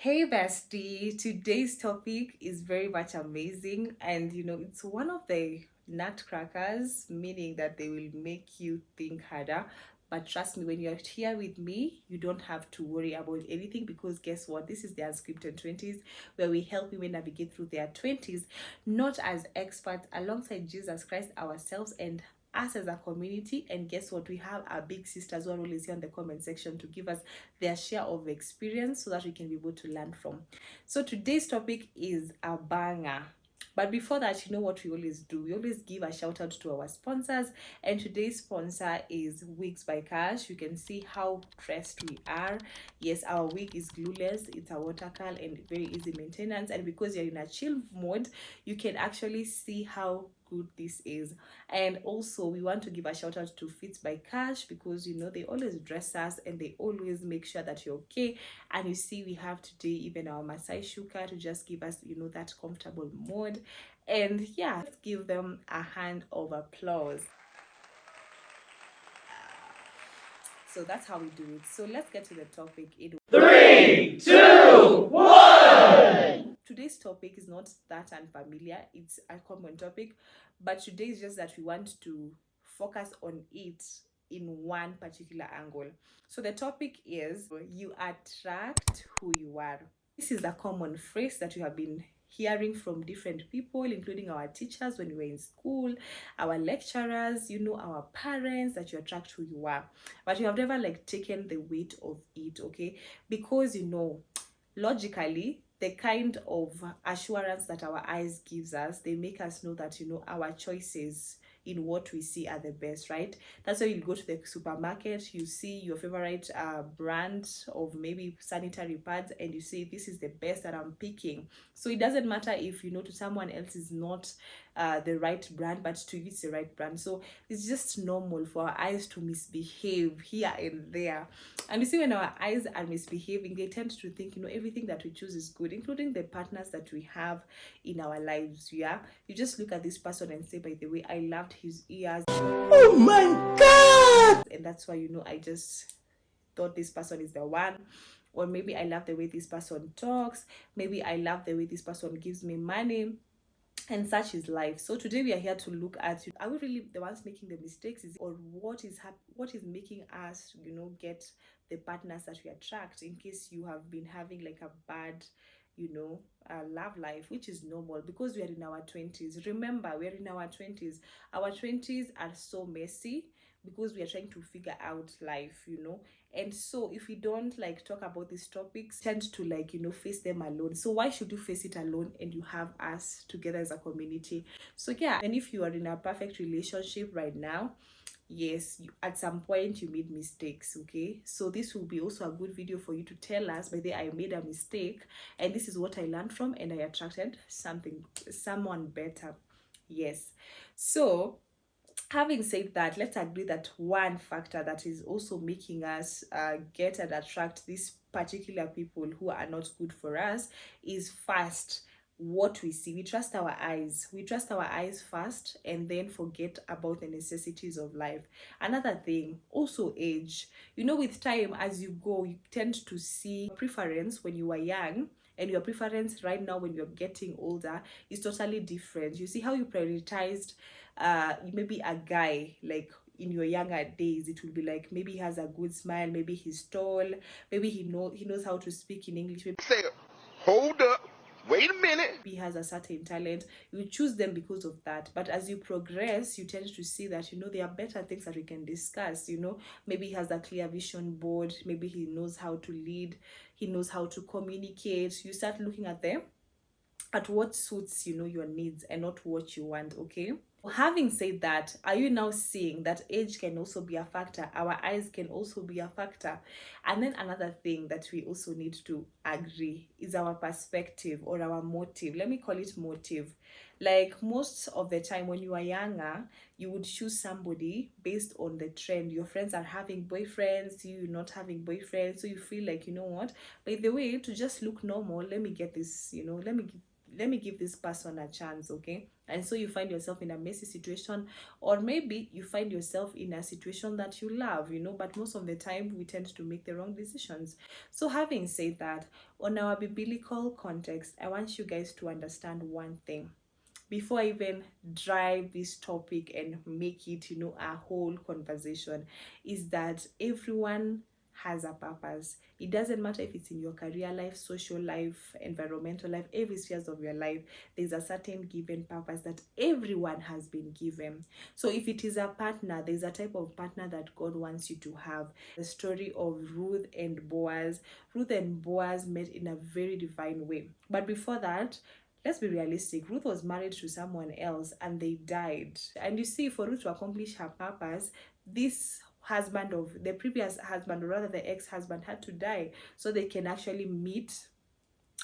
Hey bestie, today's topic is very much amazing, and it's one of the nutcrackers, meaning that they will make you think harder. But trust me, when you're here with me, you don't have to worry about anything because guess what? This is the Unscripted 20s where we help women navigate through their 20s, not as experts, alongside Jesus Christ ourselves and us as a community. And guess what? We have our big sisters who are always here in the comment section to give us their share of experience so that we can be able to learn from. So today's topic is a banger. But before that, you know what we always do? We always give a shout out to our sponsors. And today's sponsor is Wigs by Cash. You can see how pressed we are. Yes, our wig is glueless, it's a watercolor and very easy maintenance. And because you're in a chill mode, you can actually see how good this is. And also we want to give a shout out to Fits by Cash because they always dress us and they always make sure that you're okay. And you see we have today even our Masai Shuka to just give us that comfortable mode. And yeah, let's give them a hand of applause. So that's how we do it. So let's get to the topic. Three, two, one. Today's topic is not that unfamiliar, it's a common topic, but today is just that we want to focus on it in one particular angle. So the topic is you attract who you are. This is a common phrase that you have been hearing from different people, including our teachers when we were in school, our lecturers, our parents, that you attract who you are. But you have never taken the weight of it, okay? Because logically, the kind of assurance that our eyes gives us, they make us know that our choices in what we see are the best, right? That's why you go to the supermarket, you see your favorite brand of maybe sanitary pads, and you say this is the best that I'm picking. So it doesn't matter if to someone else is not the right brand, but to you it's the right brand. So it's just normal for our eyes to misbehave here and there. And you see, when our eyes are misbehaving, they tend to think everything that we choose is good, including the partners that we have in our lives. Yeah, you just look at this person and say, by the way, I loved his ears. Oh my God! And that's why I just thought this person is the one. Or maybe I love the way this person talks. Maybe I love the way this person gives me money. And such is life. So today we are here to look at, are we really the ones making the mistakes, or what is making us get the partners that we attract, in case you have been having a bad love life, which is normal because we are in our 20s. Remember, we are in our 20s. Our 20s are so messy because we are trying to figure out life. And so if we don't talk about these topics, tend to face them alone. So why should you face it alone and you have us together as a community? So yeah, and if you are in a perfect relationship right now, yes, at some point you made mistakes, okay? So this will be also a good video for you to tell us, by the way, I made a mistake and this is what I learned from, and I attracted someone better. Yes. So having said that, let's agree that one factor that is also making us get and attract these particular people who are not good for us is first what we see. We trust our eyes. We trust our eyes first and then forget about the necessities of life. Another thing, also age. With time, as you go, you tend to see preference when you are young, and your preference right now when you're getting older is totally different. You see how you prioritized maybe a guy in your younger days. It will be maybe he has a good smile, maybe he's tall, maybe he knows how to speak in English, maybe Say, hold up, wait a minute. he has a certain talent. You choose them because of that. But as you progress, you tend to see that there are better things that we can discuss. Maybe he has a clear vision board, maybe he knows how to lead, he knows how to communicate. You start looking at what suits your needs and not what you want, okay? Having said that, are you now seeing that age can also be a factor? Our eyes can also be a factor. And then another thing that we also need to agree is our perspective or our motive. Let me call it motive. Most of the time when you are younger, you would choose somebody based on the trend. Your friends are having boyfriends, you not having boyfriends, so you feel you know what, by the way, to just look normal, let me get this, let me give this person a chance, okay? And so you find yourself in a messy situation, or maybe you find yourself in a situation that you love, but most of the time we tend to make the wrong decisions. So having said that, on our biblical context, I want you guys to understand one thing before I even drive this topic and make it, a whole conversation, is that everyone has a purpose. It doesn't matter if it's in your career life, social life, environmental life, every spheres of your life, there's a certain given purpose that everyone has been given. So if it is a partner, there's a type of partner that God wants you to have. The story of Ruth and Boaz. Ruth and Boaz met in a very divine way. But before that, let's be realistic. Ruth was married to someone else and they died. And you see, for Ruth to accomplish her purpose, this husband of the previous husband, or rather the ex-husband, had to die so they can actually meet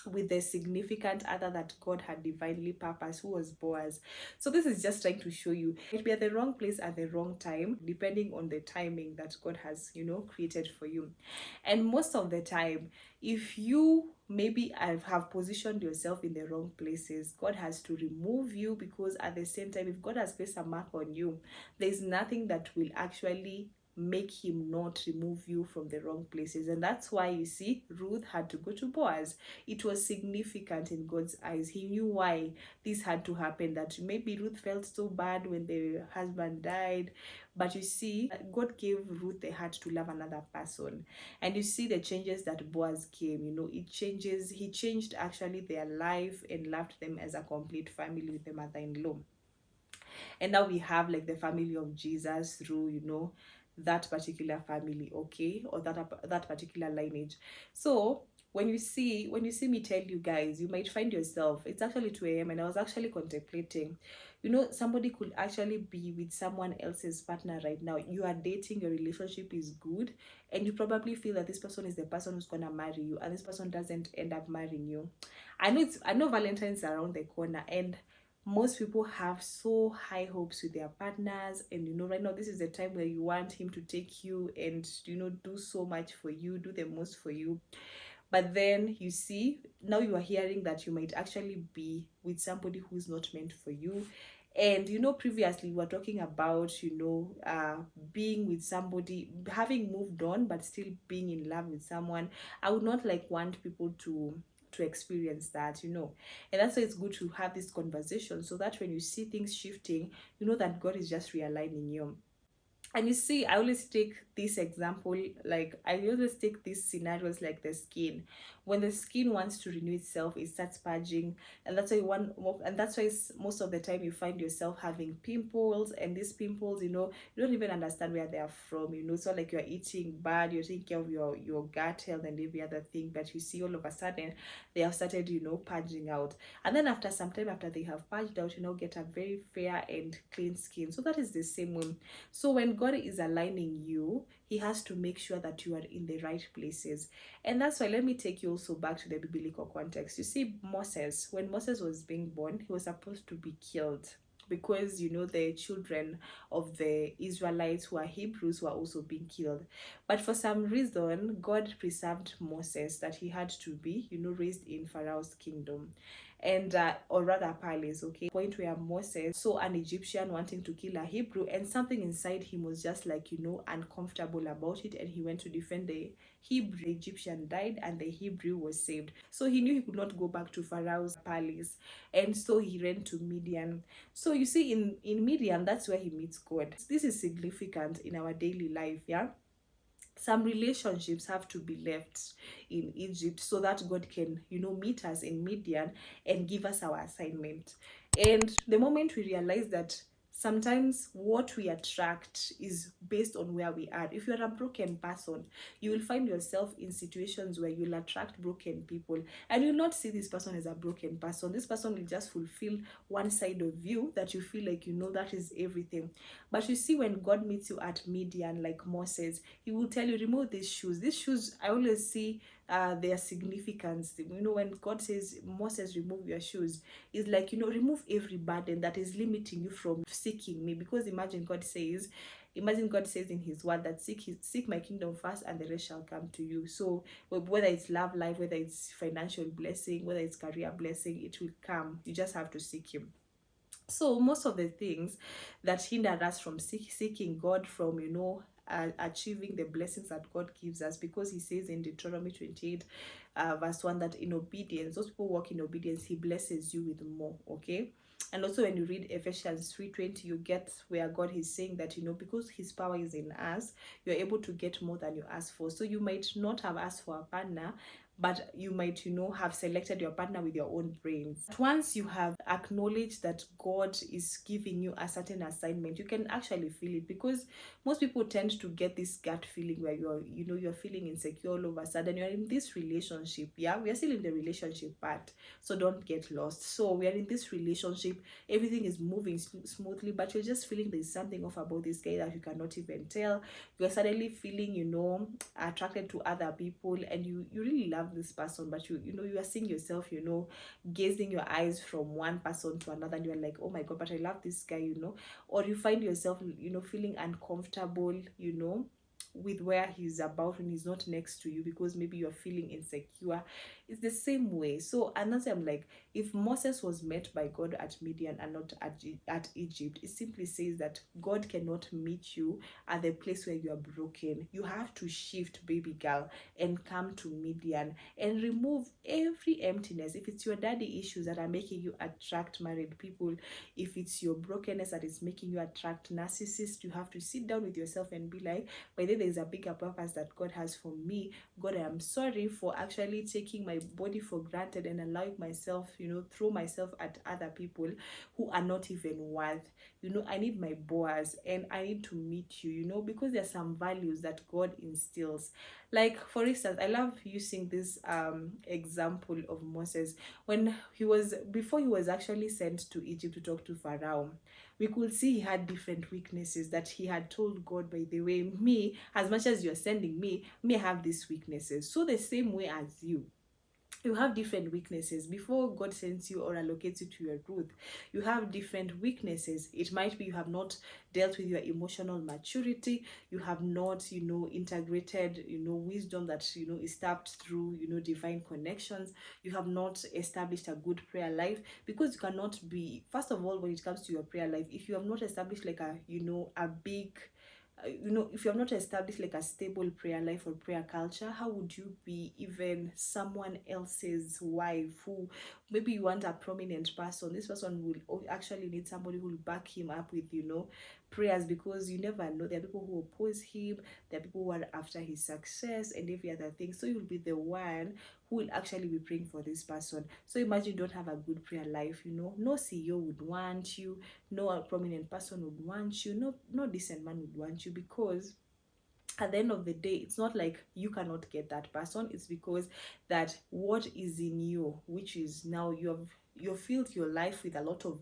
with the significant other that God had divinely purposed, who was Boaz. So this is just trying to show you it be at the wrong place at the wrong time, depending on the timing that God has, created for you. And most of the time, if you maybe have positioned yourself in the wrong places, God has to remove you, because at the same time, if God has placed a mark on you, there's nothing that will actually make him not remove you from the wrong places. And that's why you see Ruth had to go to Boaz. It was significant in God's eyes. He knew why this had to happen, that maybe Ruth felt so bad when the husband died, but you see, God gave Ruth the heart to love another person. And you see the changes that Boaz came, he changed actually their life and loved them as a complete family with the mother-in-law. And now we have like the family of Jesus through, that particular family, okay, or that particular lineage. So when you see me tell you guys, you might find yourself, it's actually 2 a.m. and I was actually contemplating, somebody could actually be with someone else's partner right now. You are dating, your relationship is good, and you probably feel that this person is the person who's gonna marry you, and this person doesn't end up marrying you. I know Valentine's around the corner, and most people have so high hopes with their partners, and right now this is the time where you want him to take you and do so much for you, do the most for you. But then you see, now you are hearing that you might actually be with somebody who's not meant for you. And previously we were talking about being with somebody, having moved on but still being in love with someone. I would not want people to experience that, and that's why it's good to have this conversation, so that when you see things shifting, that God is just realigning you. And you see, I always take this example, like I always take these scenarios like the skin. When the skin wants to renew itself, it starts purging, and that's why most of the time you find yourself having pimples, and these pimples, you don't even understand where they are from. So like you're eating bad, you're taking care of your gut health and every other thing, but you see all of a sudden they have started, purging out. And then after some time, after they have purged out, get a very fair and clean skin. So that is the same way. So when God is aligning you, he has to make sure that you are in the right places. And that's why, let me take you also back to the biblical context. You see, Moses, when Moses was being born, he was supposed to be killed, because the children of the Israelites who are Hebrews were also being killed. But for some reason, God preserved Moses, that he had to be raised in Pharaoh's kingdom, and or rather palace, okay? Point where Moses saw an Egyptian wanting to kill a Hebrew, and something inside him was just like uncomfortable about it, and he went to defend the Hebrew. The Egyptian died and the Hebrew was saved. So he knew he could not go back to Pharaoh's palace, and so he ran to Midian. So you see, in Midian, that's where he meets God. This is significant in our daily life, yeah? Some relationships have to be left in Egypt so that God can meet us in Midian and give us our assignment. And the moment we realize that sometimes what we attract is based on where we are. If you're a broken person, you will find yourself in situations where you'll attract broken people, and you'll not see this person as a broken person. This person will just fulfill one side of you that you feel like that is everything. But you see, when God meets you at Midian, like Moses, he will tell you, remove these shoes. These shoes, I always see their significance. When God says, Moses, remove your shoes, it's like remove every burden that is limiting you from seeking me. Because imagine, God says, Imagine God says in his word that seek my kingdom first and the rest shall come to you. So whether it's love life, whether it's financial blessing, whether it's career blessing, it will come. You just have to seek him. So most of the things that hinder us from seeking God, from achieving the blessings that God gives us, because he says in Deuteronomy 28 verse 1 that in obedience, those people walk in obedience, he blesses you with more. Okay. And also when you read Ephesians 3:20, you get where God is saying that, because his power is in us, you're able to get more than you ask for. So you might not have asked for a partner, but you might have selected your partner with your own brains. Once you have acknowledged that God is giving you a certain assignment, you can actually feel it, because most people tend to get this gut feeling where you're feeling insecure all of a sudden. You're in this relationship. Yeah, we are still in the relationship part, so don't get lost. So we are in this relationship, everything is moving smoothly, but you're just feeling there's something off about this guy that you cannot even tell. You're suddenly feeling attracted to other people, and you really love this person, but you are seeing yourself gazing your eyes from one person to another, and you're like, oh my God, but I love this guy. Or you find yourself feeling uncomfortable with where he's about when he's not next to you, because maybe you're feeling insecure. It's the same way. So another, I'm like, if Moses was met by God at Midian and not at Egypt, it simply says that God cannot meet you at the place where you are broken. You have to shift, baby girl, and come to Midian and remove every emptiness. If it's your daddy issues that are making you attract married people, if it's your brokenness that is making you attract narcissists, you have to sit down with yourself and be like, by the way, there's a bigger purpose that God has for me. God, I am sorry for actually taking my body for granted and allowing myself, throw myself at other people who are not even worth. I need my Boaz, and I need to meet you, because there's some values that God instills. Like, for instance, I love using this example of Moses. Before he was actually sent to Egypt to talk to Pharaoh, we could see he had different weaknesses that he had told God, by the way, me, as much as you're sending me, I have these weaknesses. So the same way as you have different weaknesses. Before God sends you or allocates you to your Ruth, you have different weaknesses. It might be you have not dealt with your emotional maturity, you have not integrated wisdom that is tapped through divine connections, you have not established a good prayer life, because you cannot be, first of all, when it comes to your prayer life, if you have not established like a big if you have not established like a stable prayer life or prayer culture, how would you be even someone else's wife? Who maybe you want a prominent person, this person will actually need somebody who will back him up with prayers, because you never know, there are people who oppose him, there are people who are after his success and every other thing. So you'll be the one who will actually be praying for this person. So imagine you don't have a good prayer life, no CEO would want you, no prominent person would want you, no decent man would want you, because at the end of the day, it's not like you cannot get that person, it's because that what is in you, which is now you've filled your life with a lot of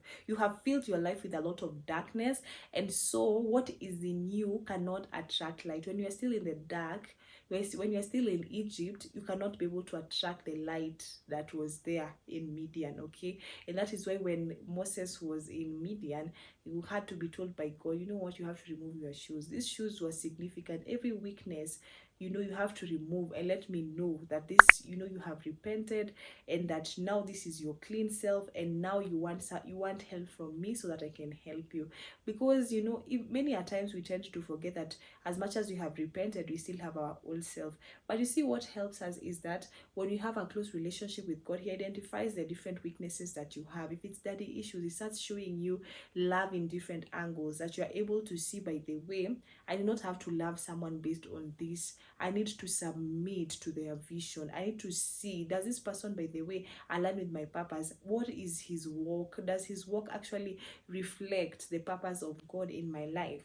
darkness, and so what is in you cannot attract light. When you're still in the dark, when you're still in Egypt, you cannot be able to attract the light that was there in Midian. Okay. And that is why when Moses was in Midian, you had to be told by God, you know what, you have to remove your shoes. These shoes were significant. Every weakness, you have to remove, and let me know that this, you have repented, and that now this is your clean self, and now you want help from me so that I can help you. Because if many a times we tend to forget that as much as we have repented, we still have our old self. But you see, what helps us is that when you have a close relationship with God, he identifies the different weaknesses that you have. If it's daddy issues, he starts showing you love in different angles, that you are able to see, by the way, I do not have to love someone based on this. I need to submit to their vision. I need to see, does this person, by the way, align with my purpose? What is his work? Does his work actually reflect the purpose of God in my life?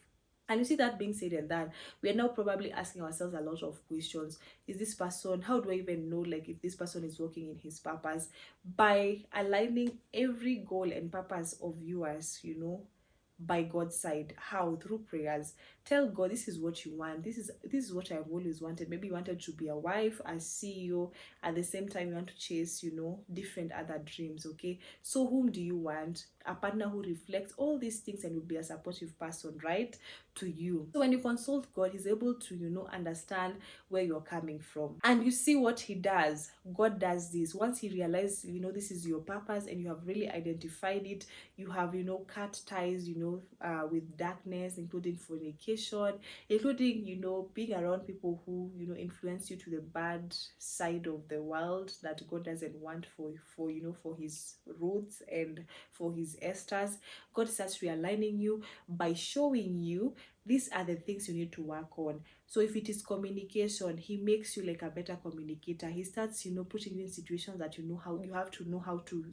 And you see, that being said and done, we are now probably asking ourselves a lot of questions. Is this person, how do I even know like if this person is working in his purpose? By aligning every goal and purpose of yours, by God's side. How? Through prayers. Tell God, this is what you want. This is what I've always wanted. Maybe you wanted to be a wife, a CEO. At the same time, you want to chase, different other dreams. Okay. So whom do you want? A partner who reflects all these things and will be a supportive person, right, to you. So when you consult God, He's able to, understand where you're coming from. And you see what He does. God does this. Once He realizes, this is your purpose and you have really identified it, you have, cut ties, with darkness, including fornication, including, being around people who, influence you to the bad side of the world that God doesn't want for His roots and for His esters. God starts realigning you by showing you these are the things you need to work on. So if it is communication, He makes you like a better communicator. He starts, putting you in situations that you have to know how to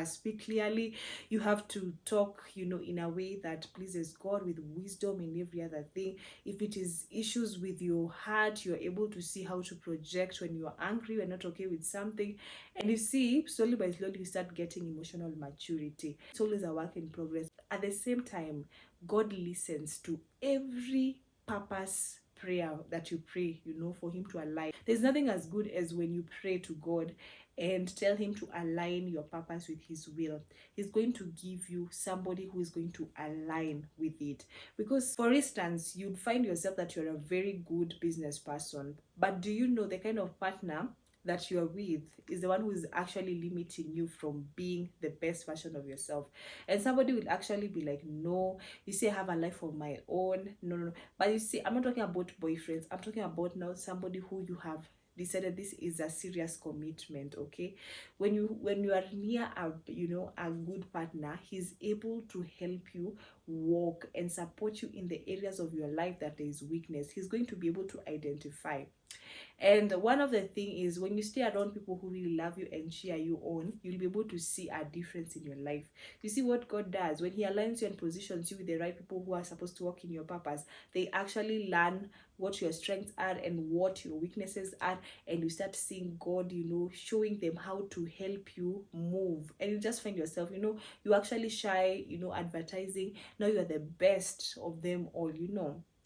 speak clearly. You have to talk, in a way that pleases God, with wisdom in every other thing. If it is issues with your heart, you're able to see how to project when you're angry, you're not okay with something. And you see, slowly by slowly, you start getting emotional maturity. It's always a work in progress. At the same time, God listens to every purpose prayer that you pray, for Him to align. There's nothing as good as when you pray to God and tell Him to align your purpose with His will. He's going to give you somebody who is going to align with it. Because, for instance, you'd find yourself that you're a very good business person, but do you know the kind of partner that you're with is the one who is actually limiting you from being the best version of yourself? And somebody will actually be like, no, you see, I have a life of my own. No. But you see, I'm not talking about boyfriends. I'm talking about now somebody who you have decided this is a serious commitment. Okay, when you are near a good partner, he's able to help you walk and support you in the areas of your life that there is weakness. He's going to be able to identify. And one of the thing is, when you stay around people who really love you and cheer you on, you'll be able to see a difference in your life. You see what God does when He aligns you and positions you with the right people who are supposed to work in your purpose. They actually learn what your strengths are and what your weaknesses are, and you start seeing God, showing them how to help you move. And you just find yourself, you actually shy, advertising. Now you are the best of them all.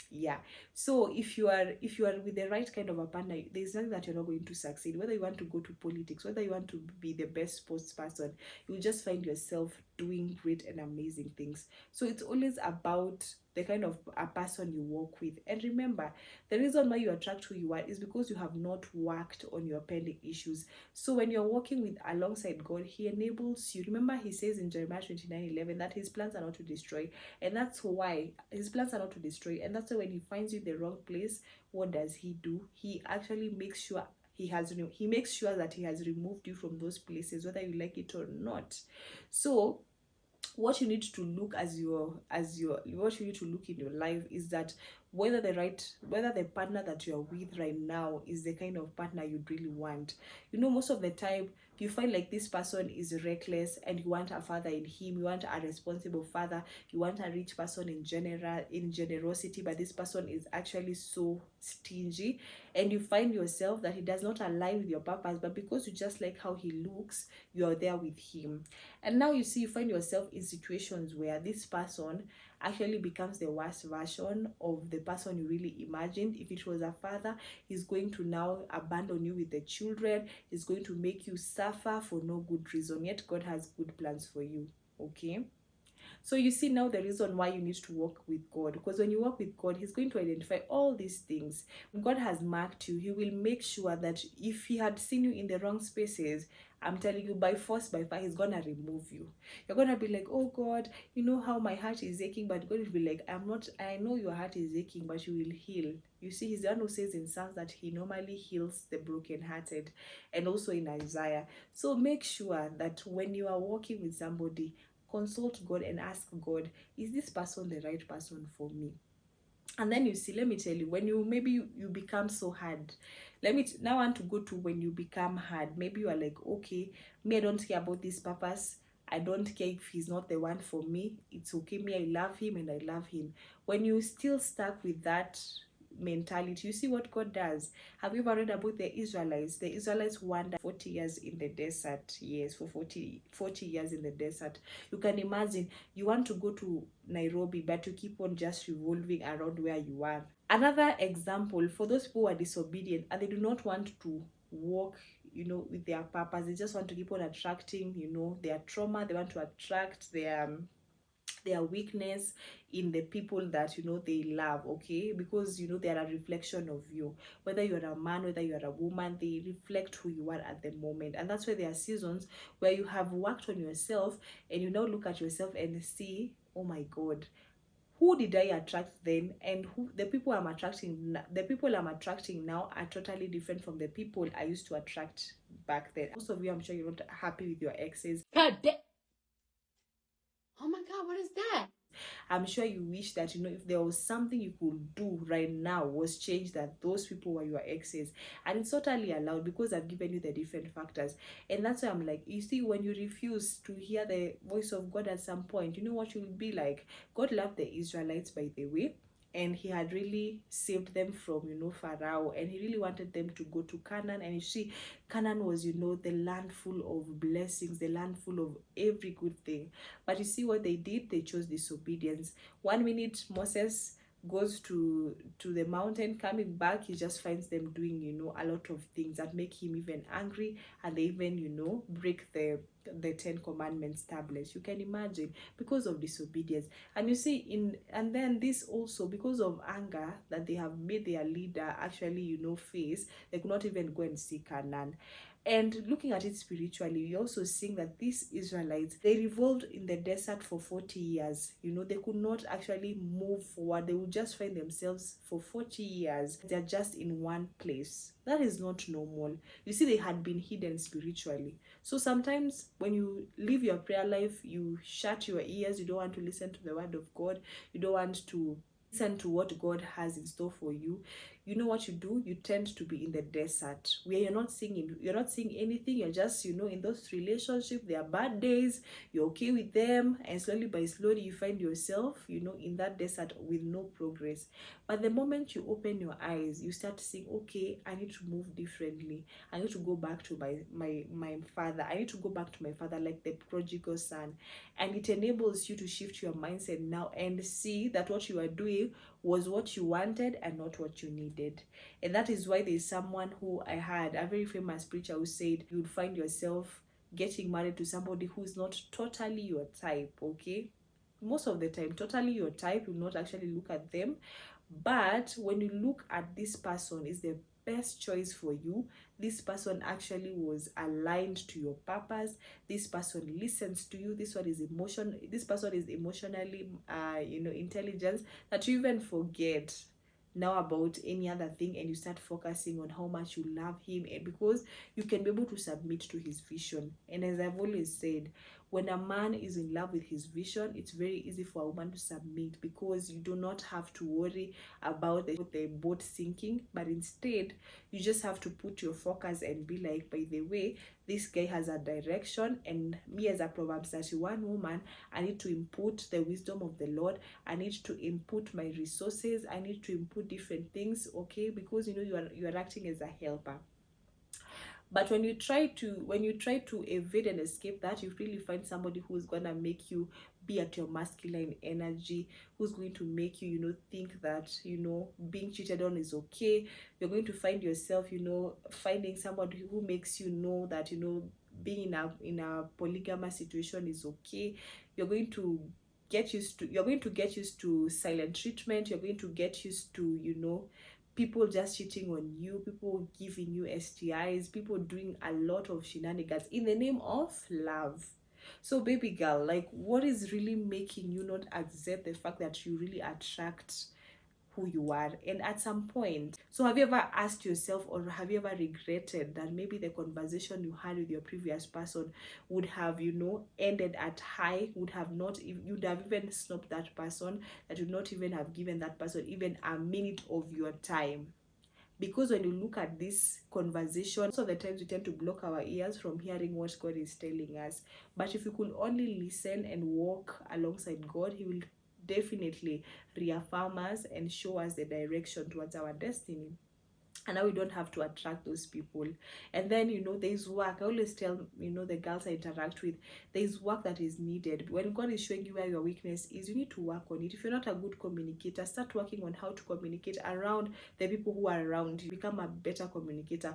Yeah. So if you are with the right kind of a partner, there's nothing that you're not going to succeed. Whether you want to go to politics, whether you want to be the best sports person, you'll just find yourself doing great and amazing things. So it's always about the kind of a person you work with. And remember, the reason why you attract who you are is because you have not worked on your pending issues. So when you're working with alongside God, He enables you. Remember, He says in Jeremiah 29:11 that His plans are not to destroy. And that's why His plans are not to destroy. And that's why when He finds you in the wrong place, what does He do? He actually makes sure He makes sure that He has removed you from those places, whether you like it or not. So what you need to look what you need to look in your life is that whether the partner that you're with right now is the kind of partner you'd really want. Most of the time you find like this person is reckless and you want a father in him, you want a responsible father, you want a rich person in generosity, but this person is actually so stingy, and you find yourself that he does not align with your purpose, but because you just like how he looks, you are there with him. And now you find yourself in situations where this person actually becomes the worst version of the person you really imagined. If it was a father, he's going to now abandon you with the children. He's going to make you suffer for no good reason, yet God has good plans for you. Okay, so you see now the reason why you need to walk with God, because when you walk with God, He's going to identify all these things. When God has marked you, He will make sure that if He had seen you in the wrong spaces, I'm telling you, by force, by fire, He's gonna remove you. You're gonna be like, oh God, you know how my heart is aching, but God will be like, I know your heart is aching, but you will heal. You see, He's the one who says in Psalms that He normally heals the brokenhearted, and also in Isaiah. So make sure that when you are walking with somebody, consult God and ask God, is this person the right person for me? And then you see, let me tell you, when you become so hard, now I want to go to when you become hard. Maybe you are like, okay, me, I don't care about this purpose. I don't care if he's not the one for me. It's okay. Me, I love him and I love him. When you still stuck with that mentality. You see what God does. Have you ever read about the Israelites? The Israelites wandered 40 years in the desert. Yes, for 40 years in the desert. You can imagine, you want to go to Nairobi, but you keep on just revolving around where you are. Another example, for those people who are disobedient and they do not want to walk, with their purpose, they just want to keep on attracting, their trauma. They want to attract their weakness in the people that they love, okay, because they are a reflection of you. Whether you're a man, whether you're a woman, they reflect who you are at the moment. And that's why there are seasons where you have worked on yourself and you now look at yourself and see, oh my God, who did I attract then, and who the people I'm attracting now are totally different from the people I used to attract back then. Most of you, I'm sure you're not happy with your exes. God damn. Oh my God, what is that? I'm sure you wish that, if there was something you could do right now, was change that those people were your exes. And it's totally allowed, because I've given you the different factors. And that's why I'm like, you see, when you refuse to hear the voice of God at some point, you know what you'll be like? God loved the Israelites, by the way, and he had really saved them from Pharaoh, and he really wanted them to go to Canaan. And you see, Canaan was the land full of blessings, the land full of every good thing. But you see what they did? They chose disobedience. 1 minute Moses goes to the mountain, coming back he just finds them doing a lot of things that make him even angry, and they even break the 10 commandments tablets. You can imagine, because of disobedience. And you see, and then this also, because of anger that they have made their leader actually face, they could not even go and see Canaan. And looking at it spiritually, we also seeing that these Israelites, they revolved in the desert for 40 years. They could not actually move forward. They would just find themselves for 40 years. They're just in one place. That is not normal. You see, they had been hidden spiritually. So sometimes when you live your prayer life, you shut your ears. You don't want to listen to the word of God. You don't want to listen to what God has in store for you. You know what you do? You tend to be in the desert, where you're not seeing anything. You're just in those relationships. There are bad days, you're okay with them, and slowly you find yourself in that desert with no progress. But the moment you open your eyes, you start seeing, okay, I need to move differently. I need to go back to my father. I need to go back to my father, like the prodigal son. And it enables you to shift your mindset now and see that what you are doing was what you wanted and not what you needed. And that is why there's someone who I had, a very famous preacher, who said you would find yourself getting married to somebody who's not totally your type, okay? Most of the time, totally your type, you will not actually look at them. But when you look at this person, is the best choice for you. This person actually was aligned to your purpose. This person listens to you. This person is emotionally intelligent, that you even forget now about any other thing, and you start focusing on how much you love him, and because you can be able to submit to his vision. And as I've always said, when a man is in love with his vision, it's very easy for a woman to submit, because you do not have to worry about the boat sinking, but instead you just have to put your focus and be like, by the way, this guy has a direction, and me as a Proverbs 31 woman, I need to input the wisdom of the Lord. I need to input my resources. I need to input different things, okay, because you are acting as a helper. But when you try to evade and escape that, you really find somebody who's gonna make you be at your masculine energy, who's going to make you think that being cheated on is okay. You're going to find yourself finding somebody who makes you know that being in a polygamous situation is okay. You're going to get used to silent treatment. You're going to get used to people just cheating on you, people giving you STIs, people doing a lot of shenanigans in the name of love. So baby girl, like, what is really making you not accept the fact that you really attract who you are? And at some point, so have you ever asked yourself, or have you ever regretted that maybe the conversation you had with your previous person would have ended at high, you'd have even snubbed that person, that would not even have given that person even a minute of your time? Because when you look at this conversation, most of the times we tend to block our ears from hearing what God is telling us. But if you could only listen and walk alongside God, he will definitely reaffirm us and show us the direction towards our destiny. And now we don't have to attract those people. And then, you know, there's work. I always tell, you know, the girls I interact with, there's work that is needed. When God is showing you where your weakness is, you need to work on it. If you're not a good communicator, start working on how to communicate around the people who are around you. Become a better communicator.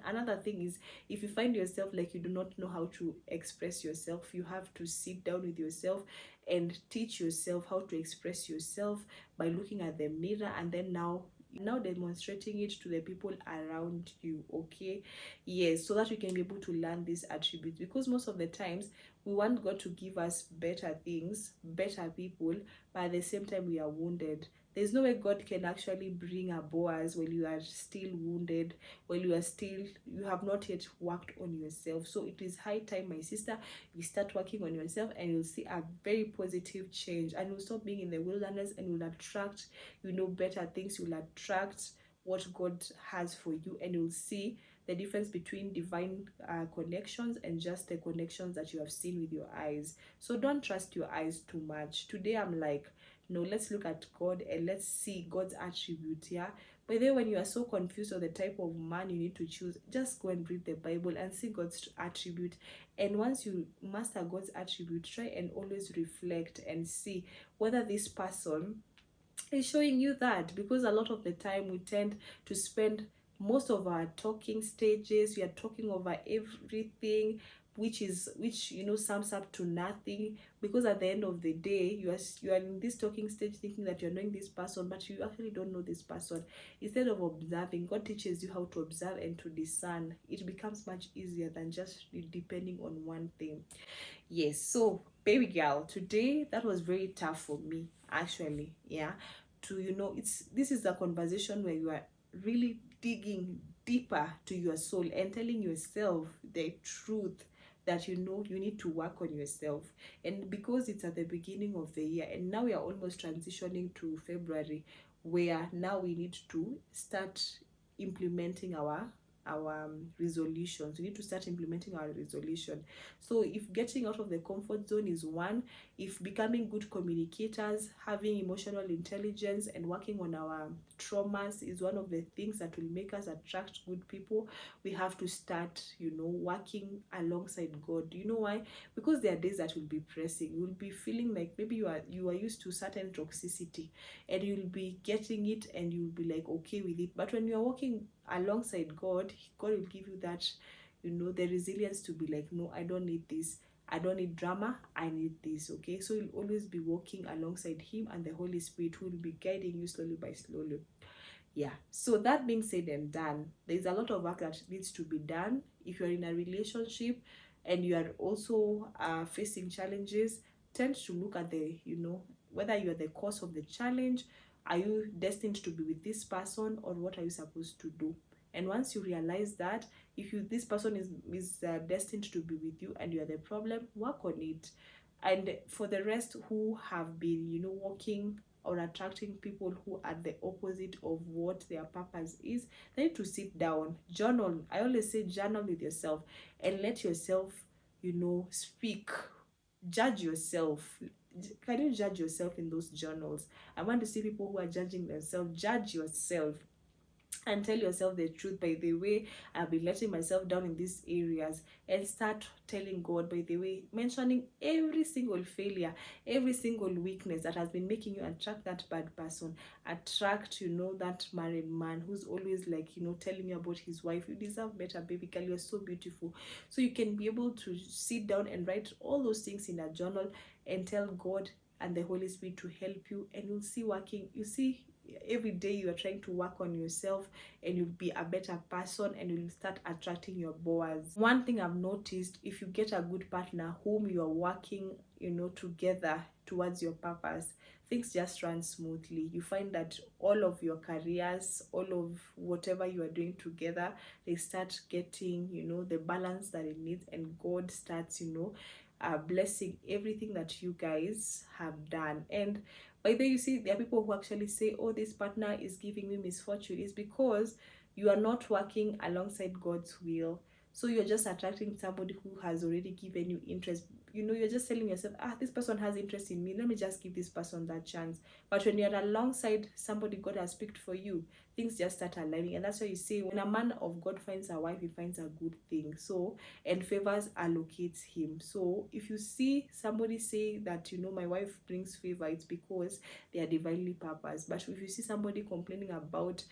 Another thing is, if you find yourself like you do not know how to express yourself, you have to sit down with yourself and teach yourself how to express yourself by looking at the mirror, and then now demonstrating it to the people around you. Okay, yes, so that we can be able to learn these attributes, because most of the times we want God to give us better things, better people, but at the same time we are wounded. There's no way God can actually bring a Boaz when you are still wounded, when you have not yet worked on yourself. So it is high time, my sister, you start working on yourself, and you'll see a very positive change, and you'll stop being in the wilderness, and you'll attract, you know, better things. You'll attract what God has for you, and you'll see the difference between divine connections and just the connections that you have seen with your eyes. So don't trust your eyes too much. Today I'm like, no, let's look at God and let's see God's attributes. Yeah, but then when you are so confused of the type of man you need to choose, just go and read the Bible and see God's attribute. And once you master God's attribute, try and always reflect and see whether this person is showing you that. Because a lot of the time we tend to spend most of our talking stages, we are talking over everything, which you know sums up to nothing, because at the end of the day you are in this talking stage thinking that you're knowing this person, but you actually don't know this person. Instead of observing, God teaches you how to observe and to discern. It becomes much easier than just depending on one thing. Yes, so baby girl, today that was very tough for me actually. Yeah, to, you know, this is a conversation where you are really digging deeper to your soul and telling yourself the truth that, you know, you need to work on yourself. And because it's at the beginning of the year, and now we are almost transitioning to February, where now we need to start implementing our resolutions. We need to start implementing our resolution. So if getting out of the comfort zone is one, if becoming good communicators, having emotional intelligence and working on our traumas is one of the things that will make us attract good people, we have to start, you know, working alongside God. You know why? Because there are days that will be pressing. You'll be feeling like maybe you are used to certain toxicity, and you'll be getting it and you'll be like okay with it. But when you're working alongside God, God will give you that, you know, the resilience to be like, no, I don't need this, I don't need drama, I need this. Okay, so you'll always be walking alongside Him, and the Holy Spirit will be guiding you slowly by slowly. Yeah, so that being said and done, there's a lot of work that needs to be done. If you're in a relationship and you are also facing challenges, tend to look at the, you know, whether you're the cause of the challenge. Are you destined to be with this person, or what are you supposed to do? And once you realize that, if this person is destined to be with you and you are the problem, work on it. And for the rest who have been, you know, working or attracting people who are the opposite of what their purpose is, they need to sit down, journal. I always say journal with yourself and let yourself, you know, speak. Judge yourself. Can you judge yourself in those journals? I want to see people who are judging themselves. Judge yourself and tell yourself the truth. By the way, I've been letting myself down in these areas, and start telling God, by the way, mentioning every single failure, every single weakness that has been making you attract that bad person, attract, you know, that married man who's always like, you know, telling you about his wife. You deserve better, baby girl, you're so beautiful. So you can be able to sit down and write all those things in a journal and tell God and the Holy Spirit to help you, and you'll see working. You see, every day you are trying to work on yourself, and you'll be a better person, and you'll start attracting your Boaz. One thing I've noticed, if you get a good partner whom you are working, you know, together towards your purpose, things just run smoothly. You find that all of your careers, all of whatever you are doing together, they start getting, you know, the balance that it needs, and God starts, you know, blessing everything that you guys have done. And by the way, you see, there are people who actually say, oh, this partner is giving me misfortune. It's because you are not working alongside God's will. So you're just attracting somebody who has already given you interest. You know, you're just telling yourself, this person has interest in me, let me just give this person that chance. But when you're alongside somebody God has picked for you, things just start aligning. And that's why you say, when a man of God finds a wife, he finds a good thing. So, and favors allocates him. So if you see somebody say that, you know, my wife brings favor, it's because they are divinely purposed. But if you see somebody complaining about,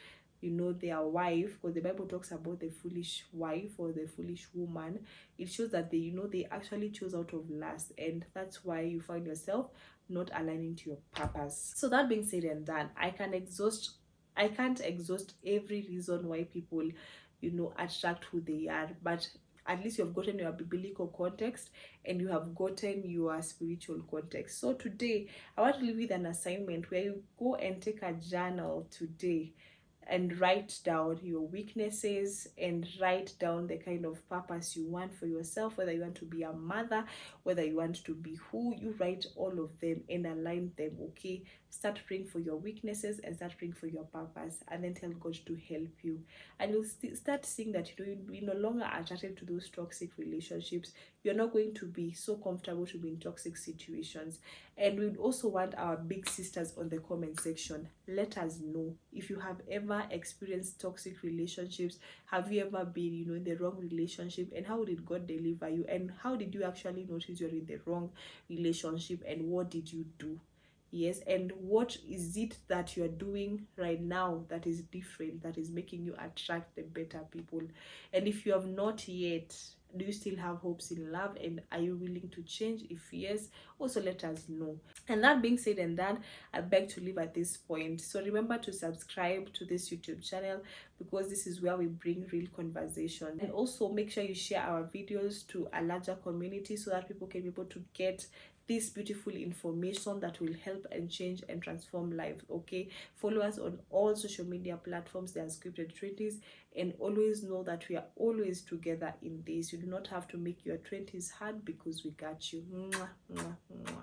you know, their wife, because the Bible talks about the foolish wife or the foolish woman, it shows that they, you know, they actually chose out of lust, and that's why you find yourself not aligning to your purpose. So that being said and done, I can't exhaust every reason why people, you know, attract who they are, but at least you have gotten your biblical context and you have gotten your spiritual context. So today I want to leave you with an assignment where you go and take a journal today and write down your weaknesses and write down the kind of purpose you want for yourself, whether you want to be a mother, whether you want to be who. You write all of them and align them. Okay, start praying for your weaknesses and start praying for your purpose, and then tell God to help you, and you'll start seeing that, you know, you'll be no longer attracted to those toxic relationships. You're not going to be so comfortable to be in toxic situations. And we'd also want our big sisters on the comment section, let us know if you have ever experienced toxic relationships. Have you ever been, you know, in the wrong relationship, and how did God deliver you, and how did you actually notice you're in the wrong relationship, and what did you do? Yes, and what is it that you're doing right now that is different, that is making you attract the better people? And if you have not yet, do you still have hopes in love, and are you willing to change? If yes, also let us know. And that being said and done, I beg to leave at this point. So remember to subscribe to this YouTube channel, because this is where we bring real conversation. And also make sure you share our videos to a larger community so that people can be able to get this beautiful information that will help and change and transform lives. Okay, follow us on all social media platforms, they are Scripted 20s, and always know that we are always together in this. You do not have to make your 20s hard, because we got you. Mwah, mwah, mwah.